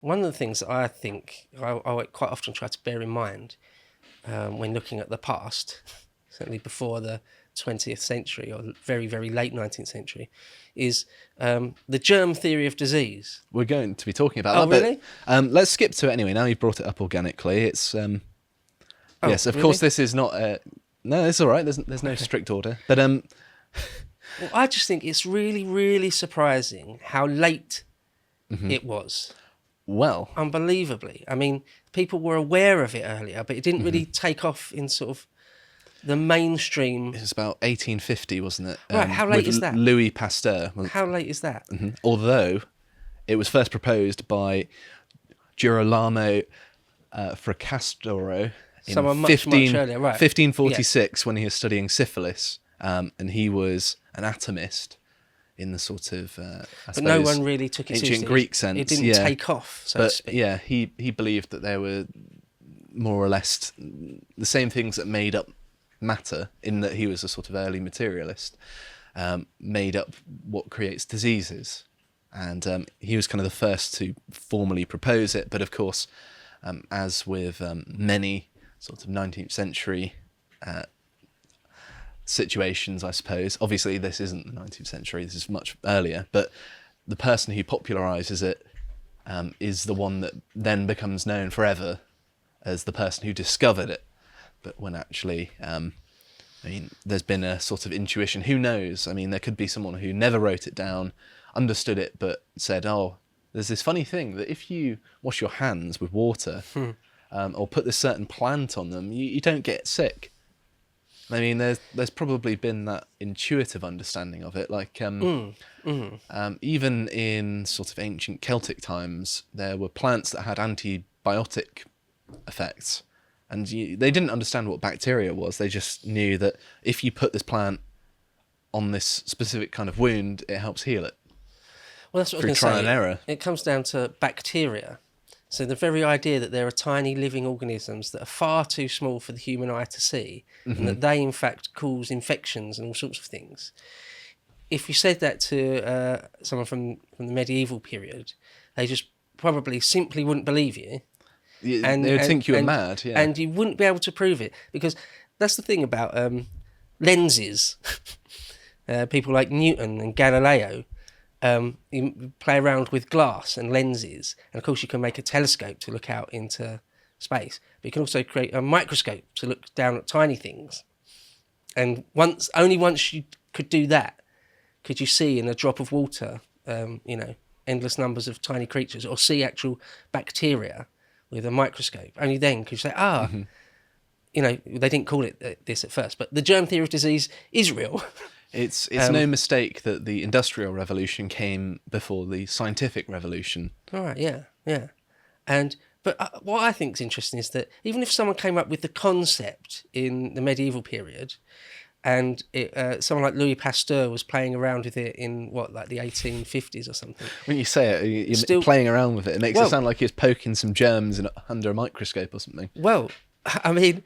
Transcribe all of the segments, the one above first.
One of the things that I think I quite often try to bear in mind when looking at the past, certainly before the 20th century or very, very late 19th century, is the germ theory of disease. We're going to be talking about that. Really? But let's skip to it anyway. Now you've brought it up organically. It's yes, of course. This is not. No, it's all right. There's no strict order. But well, I just think it's really, really surprising how late it was. Well, Unbelievably. I mean, people were aware of it earlier, but it didn't really take off in sort of the mainstream. it was about 1850, wasn't it? Right, how late is that? Louis Pasteur. How late is that? Although it was first proposed by Girolamo Fracastoro in Someone much earlier, right. 1546, when he was studying syphilis, and he was an atomist in the sort of But no one really took it ancient seriously. Greek sense. It didn't take off, so to But speak. yeah, he believed that there were more or less the same things that made up matter, in that he was a sort of early materialist, made up what creates diseases. And he was kind of the first to formally propose it. But of course, as with many sort of 19th century situations, I suppose, obviously this isn't the 19th century, this is much earlier, but the person who popularises it is the one that then becomes known forever as the person who discovered it. But when actually, I mean, there's been a sort of intuition, who knows? I mean, there could be someone who never wrote it down, understood it, but said, oh, there's this funny thing that if you wash your hands with water or put this certain plant on them, you don't get sick. I mean, there's probably been that intuitive understanding of it. Like, even in sort of ancient Celtic times, there were plants that had antibiotic effects. And they didn't understand what bacteria was. They just knew that if you put this plant on this specific kind of wound, it helps heal it. Well, that's what I Through was trial going to and say. error. It comes down to bacteria. So the very idea that there are tiny living organisms that are far too small for the human eye to see, and that they in fact cause infections and all sorts of things. If you said that to someone from the medieval period, they just probably simply wouldn't believe you. They would think you were mad, yeah. And you wouldn't be able to prove it, because that's the thing about lenses. People like Newton and Galileo, you play around with glass and lenses, and of course you can make a telescope to look out into space, but you can also create a microscope to look down at tiny things. And only once you could do that could you see in a drop of water, endless numbers of tiny creatures, or see actual bacteria with a microscope. Only then could you say, they didn't call it this at first, but the germ theory of disease is real. It's no mistake that the Industrial Revolution came before the Scientific Revolution. All right, yeah. But what I think is interesting is that even if someone came up with the concept in the medieval period, and someone like Louis Pasteur was playing around with it in the 1850s or something. When you say it, you're still playing around with it. It makes it sound like he was poking some germs under a microscope or something. Well, I mean,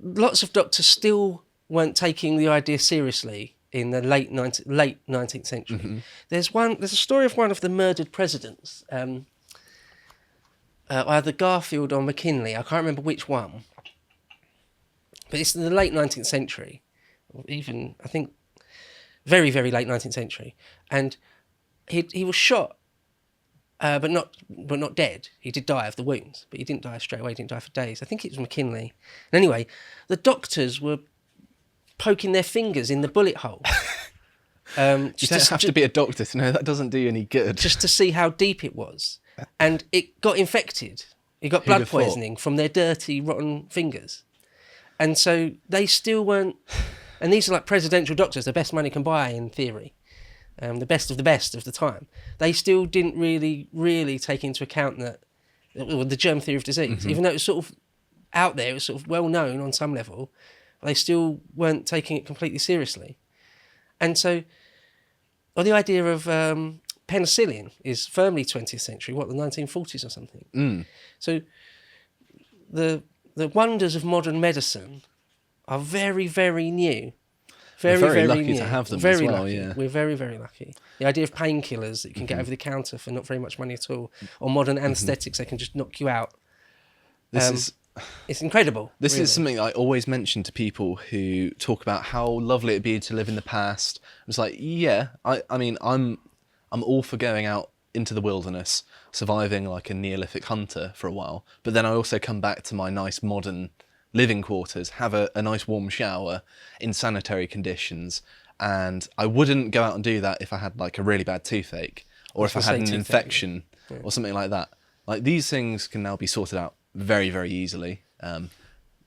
lots of doctors still weren't taking the idea seriously in the late 19th century. There's a story of one of the murdered presidents, either Garfield or McKinley. I can't remember which one. But it's in the late 19th century, even, I think, very, very late 19th century. And he was shot, but not dead. He did die of the wounds, but he didn't die straight away. He didn't die for days. I think it was McKinley. And anyway, the doctors were poking their fingers in the bullet hole. You don't have to be a doctor to know that doesn't do you any good. Just to see how deep it was. And it got infected. It got blood poisoning from their dirty, rotten fingers. And so they still weren't... And these are like presidential doctors, the best money can buy in theory. The best of the time. They still didn't really take into account the germ theory of disease. Even though it was sort of out there, it was sort of well known on some level, they still weren't taking it completely seriously. And so, the idea of penicillin is firmly 20th century, the 1940s or something. So the wonders of modern medicine are very, very new. Very, very very lucky new. to have them as Very well, lucky. yeah. We're very, very lucky. The idea of painkillers that you can get over the counter for not very much money at all, or modern anaesthetics that can just knock you out. This is It's incredible. This really. is something I always mention to people who talk about how lovely it'd be to live in the past. It's like, yeah, I mean, I'm all for going out into the wilderness, surviving like a Neolithic hunter for a while. But then I also come back to my nice modern living quarters, have a nice warm shower in sanitary conditions. And I wouldn't go out and do that if I had like a really bad toothache or if I had an infection or something like that. Like these things can now be sorted out very, very easily.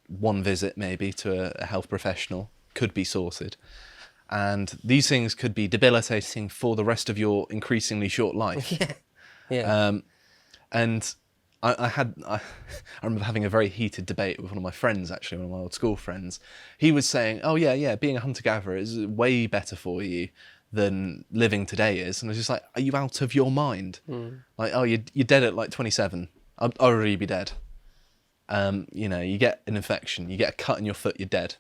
One visit maybe to a health professional could be sorted. And these things could be debilitating for the rest of your increasingly short life. Yeah. And I remember having a very heated debate with one of my friends, actually, one of my old school friends. He was saying, oh yeah, being a hunter-gatherer is way better for you than living today is. And I was just like, are you out of your mind? Like, oh, you're dead at like 27. I'd already be dead. You get an infection, you get a cut in your foot, you're dead.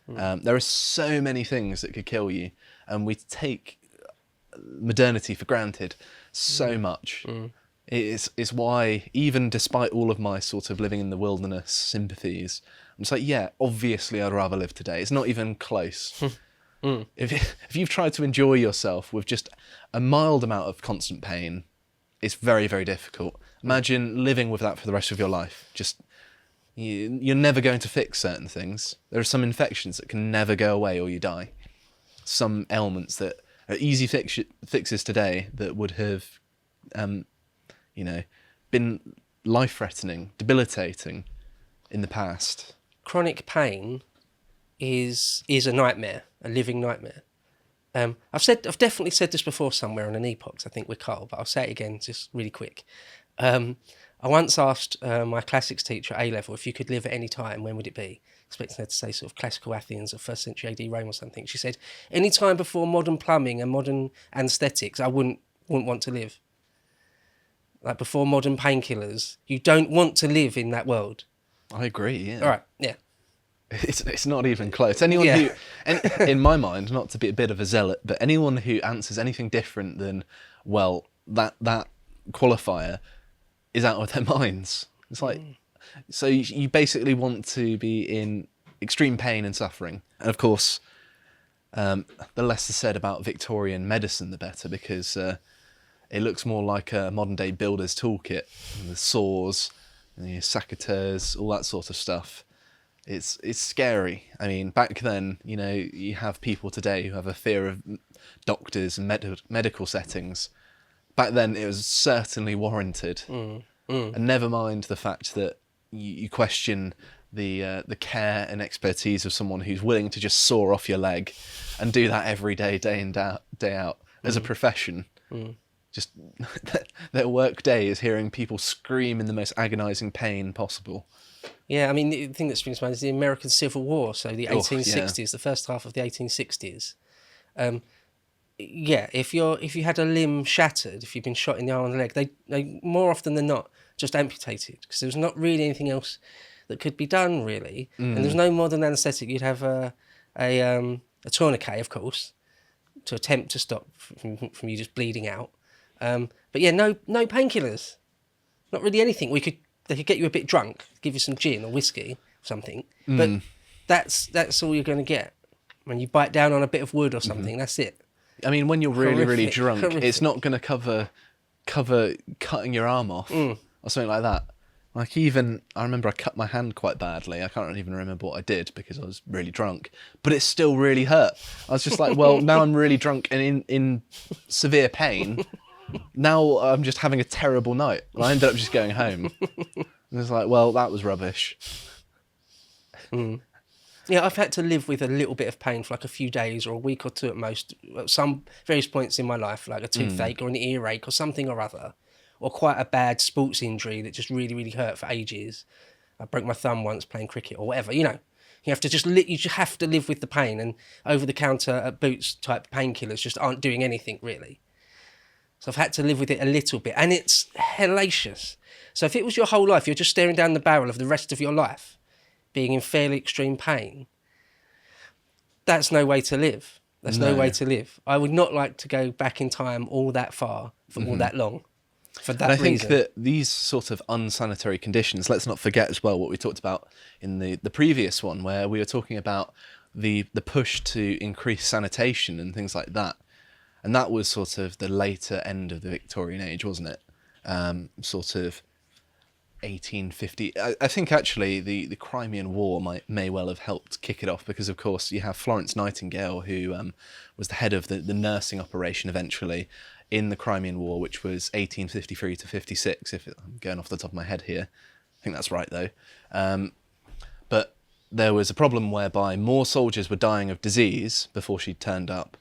There are so many things that could kill you, and we take modernity for granted so much. It's why, even despite all of my sort of living in the wilderness sympathies, I'm just like, yeah, obviously I'd rather live today. It's not even close. If you've tried to enjoy yourself with just a mild amount of constant pain, it's very, very difficult. Imagine living with that for the rest of your life. You're never going to fix certain things. There are some infections that can never go away or you die. Some ailments that are easy fixes today that would have, been life-threatening, debilitating in the past. Chronic pain is a nightmare, a living nightmare. I've definitely said this before somewhere on an epoch, I think with Carl, but I'll say it again just really quick. I once asked my classics teacher at A-level if you could live at any time, when would it be? Expecting her to say sort of classical Athens or 1st century AD Rome or something. She said, any time before modern plumbing and modern anaesthetics, I wouldn't want to live. Like before modern painkillers, you don't want to live in that world. I agree, yeah. All right, yeah. It's not even close. Anyone who, in my mind, not to be a bit of a zealot, but anyone who answers anything different than, well, that qualifier is out of their minds. It's like, so you basically want to be in extreme pain and suffering. And of course, the less is said about Victorian medicine, the better, because it looks more like a modern day builder's toolkit. The saws, the secateurs, all that sort of stuff. It's scary. I mean, back then, you have people today who have a fear of doctors and medical settings. Back then, it was certainly warranted. And never mind the fact that you question the care and expertise of someone who's willing to just saw off your leg and do that every day, day in, day out, as a profession. Just their work day is hearing people scream in the most agonising pain possible. Yeah, I mean, the thing that springs to mind is the American Civil War, so the 1860s, the first half of the 1860s. If you had a limb shattered, if you've been shot in the arm and the leg, they more often than not just amputated, because there was not really anything else that could be done, really. And there's no modern anaesthetic. You'd have a tourniquet, of course, to attempt to stop from you just bleeding out. But yeah, no painkillers. Not really anything. They could get you a bit drunk, give you some gin or whiskey or something. But that's all you're going to get. When you bite down on a bit of wood or something, that's it. I mean, when you're really, really drunk, horrific. It's not going to cover cutting your arm off or something like that. Like I remember I cut my hand quite badly. I can't even remember what I did because I was really drunk, but it still really hurt. I was just like, well, now I'm really drunk and in severe pain. Now I'm just having a terrible night. And I ended up just going home. And it's like, well, that was rubbish. Yeah, I've had to live with a little bit of pain for like a few days or a week or two at most, at some various points in my life, like a toothache or an earache or something or other, or quite a bad sports injury that just really, really hurt for ages. I broke my thumb once playing cricket or whatever, You have to just you just have to live with the pain, and over-the-counter at Boots type painkillers just aren't doing anything really. So I've had to live with it a little bit, and it's hellacious. So if it was your whole life, you're just staring down the barrel of the rest of your life, being in fairly extreme pain. that's no way to live. That's no No. way to live. I would not like to go back in time all that far for all that long. For that And I think reason. that these sort of unsanitary conditions, let's not forget as well what we talked about in the previous one, where we were talking about the push to increase sanitation and things like that. And that was sort of the later end of the Victorian age, wasn't it? Sort of 1850. I think actually the Crimean War may well have helped kick it off, because of course you have Florence Nightingale, who was the head of the nursing operation eventually in the Crimean War, which was 1853 to 56, I'm going off the top of my head here. I think that's right though. But there was a problem whereby more soldiers were dying of disease before she turned up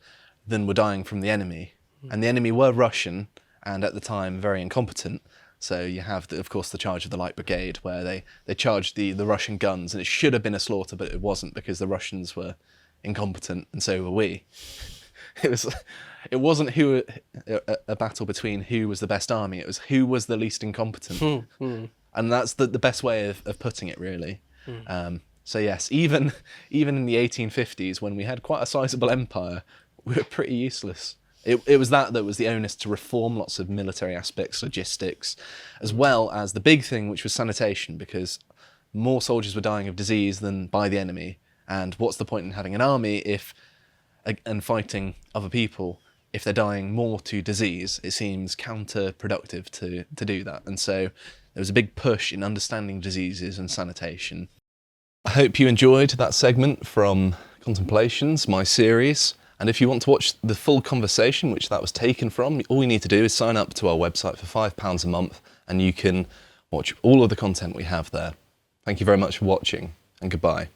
than were dying from the enemy. And the enemy were Russian, and at the time very incompetent. So you have, of course, the charge of the Light Brigade, where they charged the Russian guns, and it should have been a slaughter, but it wasn't, because the Russians were incompetent, and so were we. It wasn't a battle between who was the best army, it was who was the least incompetent. And that's the best way of putting it, really. So yes, even in the 1850s, when we had quite a sizable empire, we were pretty useless. It was that was the onus to reform lots of military aspects, logistics, as well as the big thing, which was sanitation, because more soldiers were dying of disease than by the enemy. And what's the point in having an army and fighting other people if they're dying more to disease? It seems counterproductive to do that. And so there was a big push in understanding diseases and sanitation. I hope you enjoyed that segment from Contemplations, my series. And if you want to watch the full conversation, which that was taken from, all you need to do is sign up to our website for £5 a month, and you can watch all of the content we have there. Thank you very much for watching, and goodbye.